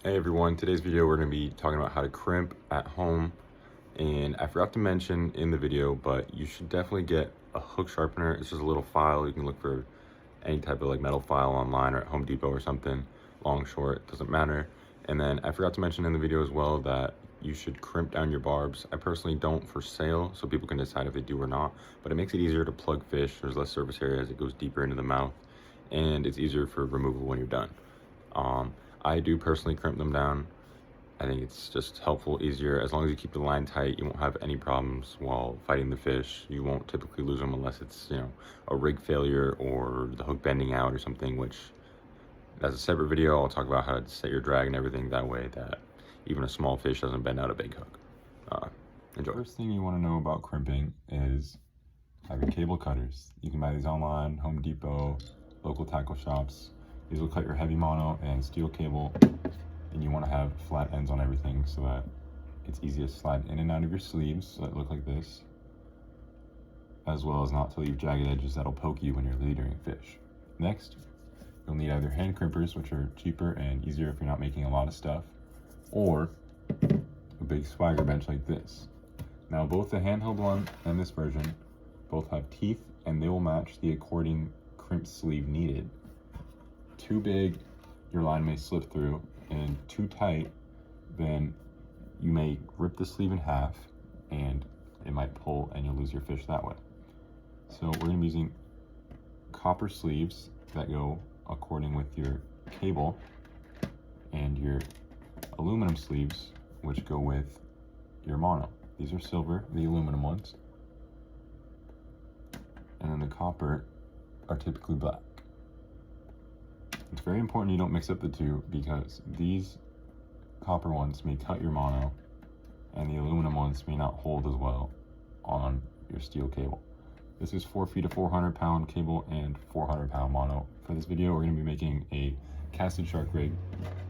Hey everyone, today's video we're going to be talking about how to crimp at home. And I forgot to mention in the video, but you should definitely get a hook sharpener. It's just a little file. You can look for any type of like metal file online or at Home Depot or something. Long, short, doesn't matter. And then I forgot to mention in the video as well that you should crimp down your barbs. I personally don't for sale, so people can decide if they do or not, but it makes it easier to plug fish. There's less surface area as it goes deeper into the mouth, and it's easier for removal when you're done. I do personally crimp them down. I think it's just helpful, easier. As long as you keep the line tight, you won't have any problems while fighting the fish. You won't typically lose them unless it's, a rig failure or the hook bending out or something, which that's a separate video. I'll talk about how to set your drag and everything that way that even a small fish doesn't bend out a big hook. Enjoy. First thing you want to know about crimping is having cable cutters. You can buy these online, Home Depot, local tackle shops. These will cut your heavy mono and steel cable, and you want to have flat ends on everything so that it's easy to slide in and out of your sleeves so that look like this, as well as not to leave jagged edges that'll poke you when you're leadering fish. Next, you'll need either hand crimpers, which are cheaper and easier if you're not making a lot of stuff, or a big swagger bench like this. Now both the handheld one and this version both have teeth, and they will match the according crimp sleeve needed. Too big, your line may slip through, and too tight, then you may rip the sleeve in half and it might pull and you'll lose your fish that way. So we're going to be using copper sleeves that go according with your cable, and your aluminum sleeves which go with your mono. These are silver, the aluminum ones, and then the copper are typically black. It's very important you don't mix up the two, because these copper ones may cut your mono and the aluminum ones may not hold as well on your steel cable. This is 4 feet of 400 pound cable and 400 pound mono. For this video we're going to be making a casted shark rig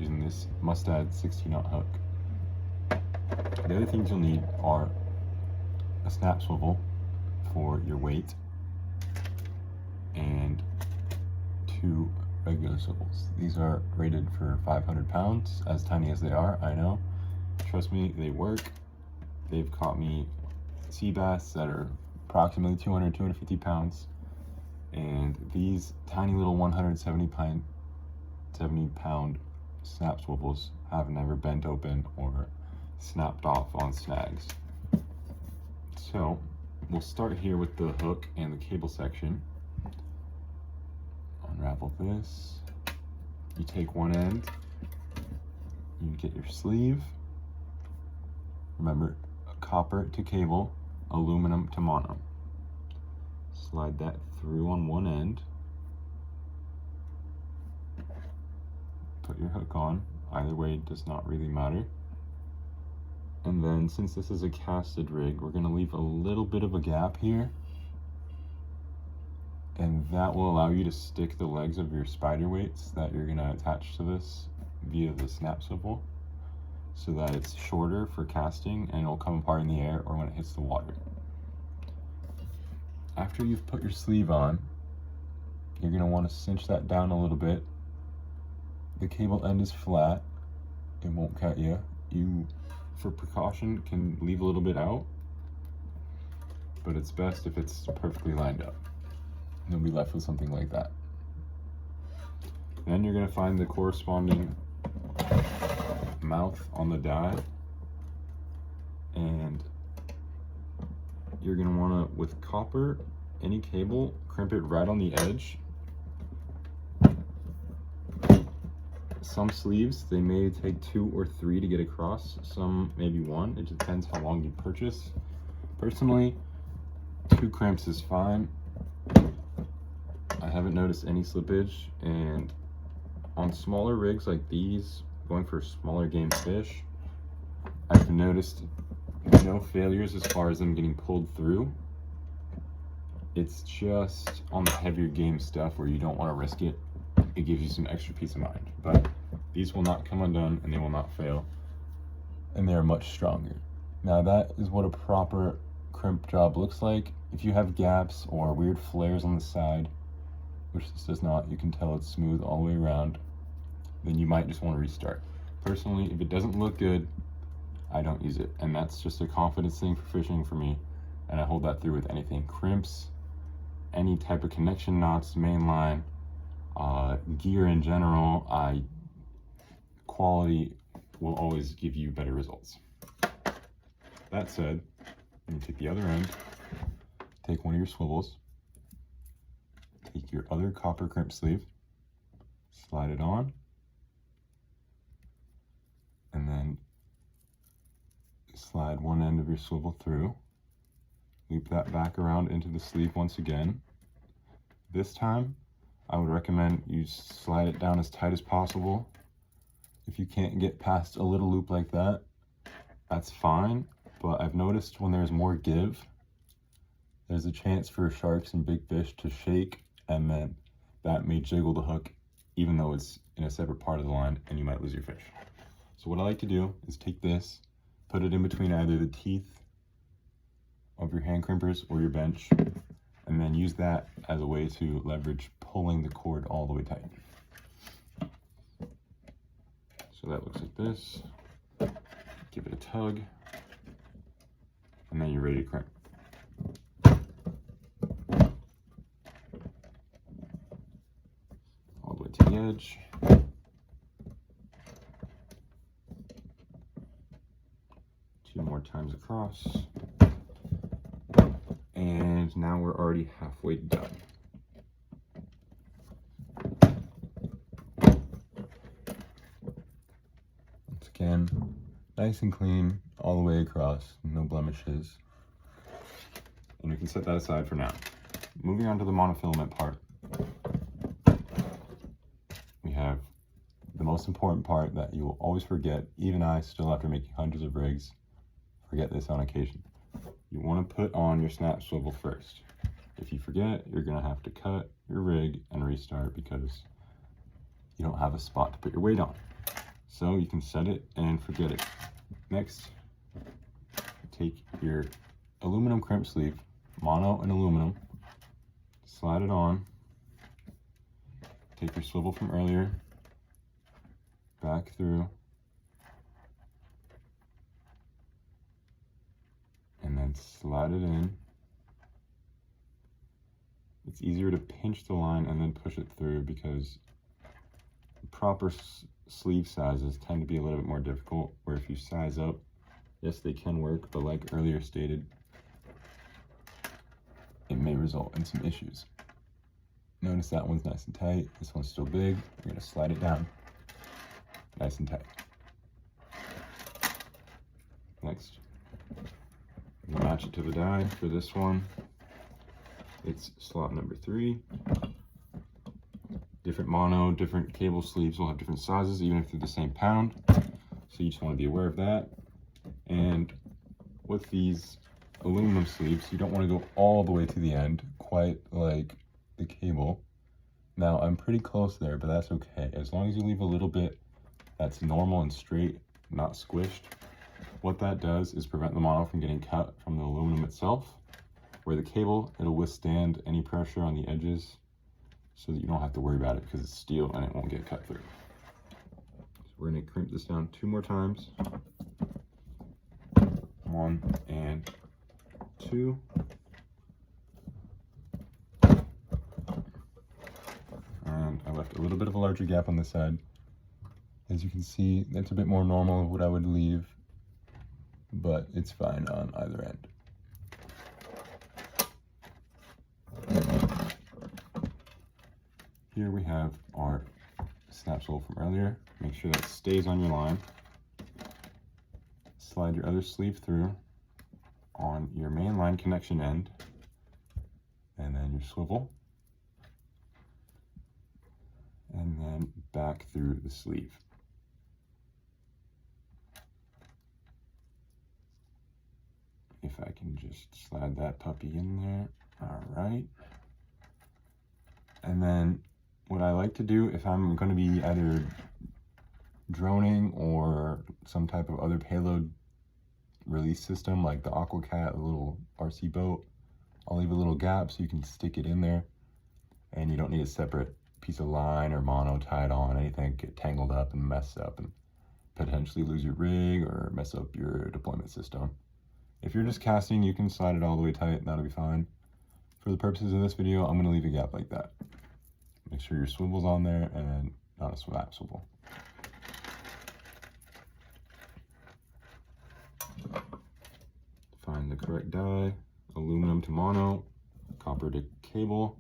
using this Mustad 16-aught hook. The other things you'll need are a snap swivel for your weight and 2 regular swivels. These are rated for 500 pounds, as tiny as they are, I know. Trust me, they work. They've caught me sea bass that are approximately 200, 250 pounds. And these tiny little 170 pound snap swivels have never bent open or snapped off on snags. So we'll start here with the hook and the cable section. Unravel this. You take one end, you get your sleeve. Remember, copper to cable, aluminum to mono. Slide that through on one end. Put your hook on. Either way does not really matter. And then, since this is a casted rig, we're going to leave a little bit of a gap here, and that will allow you to stick the legs of your spider weights that you're going to attach to this via the snap swivel, so that it's shorter for casting and it'll come apart in the air or when it hits the water. After you've put your sleeve on, you're going to want to cinch that down a little bit. The cable end is flat, it won't cut you. You, for precaution, can leave a little bit out, but it's best if it's perfectly lined up. You'll be left with something like that. Then you're going to find the corresponding mouth on the die, and you're going to want to, with copper, any cable, crimp it right on the edge. Some sleeves, they may take 2 or 3 to get across, some maybe 1. It depends how long you purchase. Personally, 2 crimps is fine. I haven't noticed any slippage, and on smaller rigs like these, going for smaller game fish, I've noticed no failures as far as them getting pulled through. It's just on the heavier game stuff where you don't want to risk it. It gives you some extra peace of mind, but these will not come undone and they will not fail, and they are much stronger. Now that is what a proper crimp job looks like. If you have gaps or weird flares on the side, which this does not, you can tell it's smooth all the way around, then you might just want to restart. Personally, if it doesn't look good, I don't use it. And that's just a confidence thing for fishing for me. And I hold that through with anything. Crimps, any type of connection knots, mainline, gear in general, quality will always give you better results. That said, you take the other end, take one of your swivels, take your other copper crimp sleeve, slide it on, and then slide one end of your swivel through, loop that back around into the sleeve once again. This time, I would recommend you slide it down as tight as possible. If you can't get past a little loop like that, that's fine. But I've noticed when there's more give, there's a chance for sharks and big fish to shake, and then that may jiggle the hook even though it's in a separate part of the line, and you might lose your fish. So what I like to do is take this, put it in between either the teeth of your hand crimpers or your bench, and then use that as a way to leverage pulling the cord all the way tight. So that looks like this. Give it a tug, and then you're ready to crimp. All the way to the edge. 2 more times across. And now we're already halfway done. Once again, nice and clean all the way across, no blemishes. And we can set that aside for now. Moving on to the monofilament part. We have the most important part that you will always forget. Even I, still after making hundreds of rigs, forget this on occasion. You want to put on your snap swivel first. If you forget, you're going to have to cut your rig and restart because you don't have a spot to put your weight on. So you can set it and forget it. Next, take your aluminum crimp sleeve, mono and aluminum, slide it on, take your swivel from earlier, back through, and then slide it in. It's easier to pinch the line and then push it through because proper sleeve sizes tend to be a little bit more difficult, where if you size up, yes, they can work, but like earlier stated, it may result in some issues. Notice that one's nice and tight. This one's still big. We're going to slide it down nice and tight. Next, we'll match it to the die. For this one, it's slot number 3. Different mono, different cable sleeves will have different sizes, even if they're the same pound. So you just want to be aware of that. And with these aluminum sleeves, you don't want to go all the way to the end, quite like the cable. Now, I'm pretty close there, but that's okay. As long as you leave a little bit that's normal and straight, not squished. What that does is prevent the mono from getting cut from the aluminum itself. Where the cable, it'll withstand any pressure on the edges so that you don't have to worry about it because it's steel and it won't get cut through. So we're going to crimp this down 2 more times. 1 and 2. And I left a little bit of a larger gap on this side. As you can see, that's a bit more normal of what I would leave, but it's fine on either end. Here we have our snap swivel from earlier. Make sure that stays on your line. Slide your other sleeve through on your main line connection end, and then your swivel, and then back through the sleeve. If I can just slide that puppy in there. All right. And then what I like to do if I'm going to be either droning or some type of other payload release system like the AquaCat, a little RC boat, I'll leave a little gap so you can stick it in there and you don't need a separate piece of line or mono tied on, anything get tangled up and messed up and potentially lose your rig or mess up your deployment system. If you're just casting, you can slide it all the way tight, that'll be fine. For the purposes of this video, I'm gonna leave a gap like that. Make sure your swivel's on there and not a snap swivel. Find the correct die, aluminum to mono, copper to cable,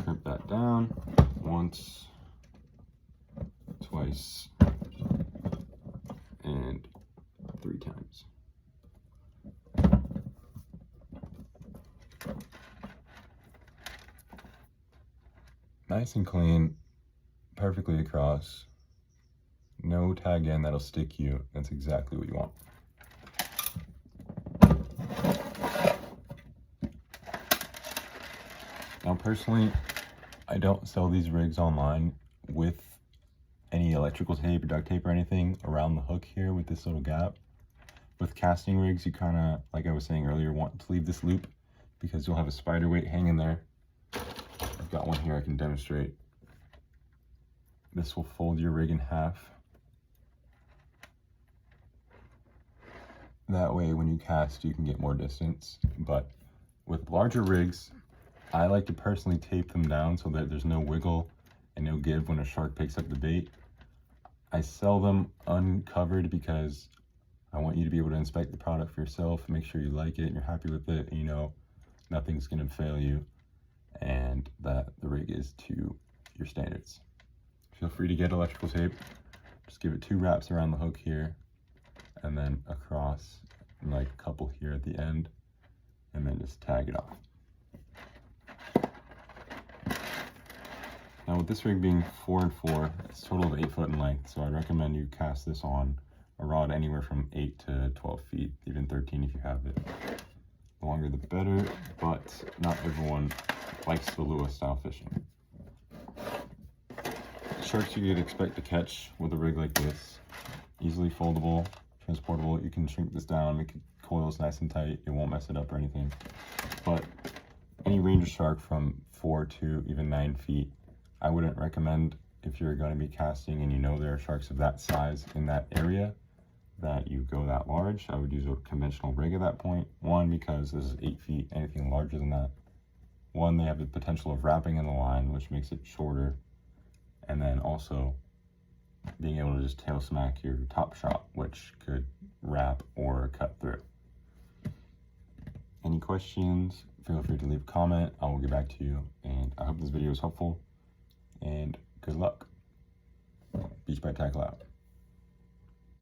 crimp that down once, twice, and 3 times. Nice and clean, perfectly across, no tag in that'll stick you. That's exactly what you want. Now personally, I don't sell these rigs online with any electrical tape or duct tape or anything around the hook here with this little gap. With casting rigs, you kind of, like I was saying earlier, want to leave this loop because you'll have a spider weight hanging there. I've got one here I can demonstrate. This will fold your rig in half. That way when you cast, you can get more distance. But with larger rigs, I like to personally tape them down so that there's no wiggle and no give when a shark picks up the bait. I sell them uncovered because I want you to be able to inspect the product for yourself, make sure you like it and you're happy with it, and you know nothing's gonna fail you and that the rig is to your standards. Feel free to get electrical tape. Just give it 2 wraps around the hook here and then across, and like a couple here at the end, and then just tag it off. Now with this rig being 4 and 4, it's a total of 8 foot in length, so I recommend you cast this on a rod anywhere from 8 to 12 feet, even 13 if you have it. The longer the better, but not everyone likes the Lewis style fishing. Sharks you could expect to catch with a rig like this, easily foldable, transportable. You can shrink this down, make it coils nice and tight, it won't mess it up or anything. But any range of shark from 4 to even 9 feet, I wouldn't recommend if you're going to be casting and you know there are sharks of that size in that area that you go that large. I would use a conventional rig at that point. 1, because this is 8 feet, anything larger than that. 1, they have the potential of wrapping in the line, which makes it shorter. And then also being able to just tail smack your top shot, which could wrap or cut through. Any questions, feel free to leave a comment. I will get back to you. And I hope this video was helpful. And good luck. Beach Bite Tackle out.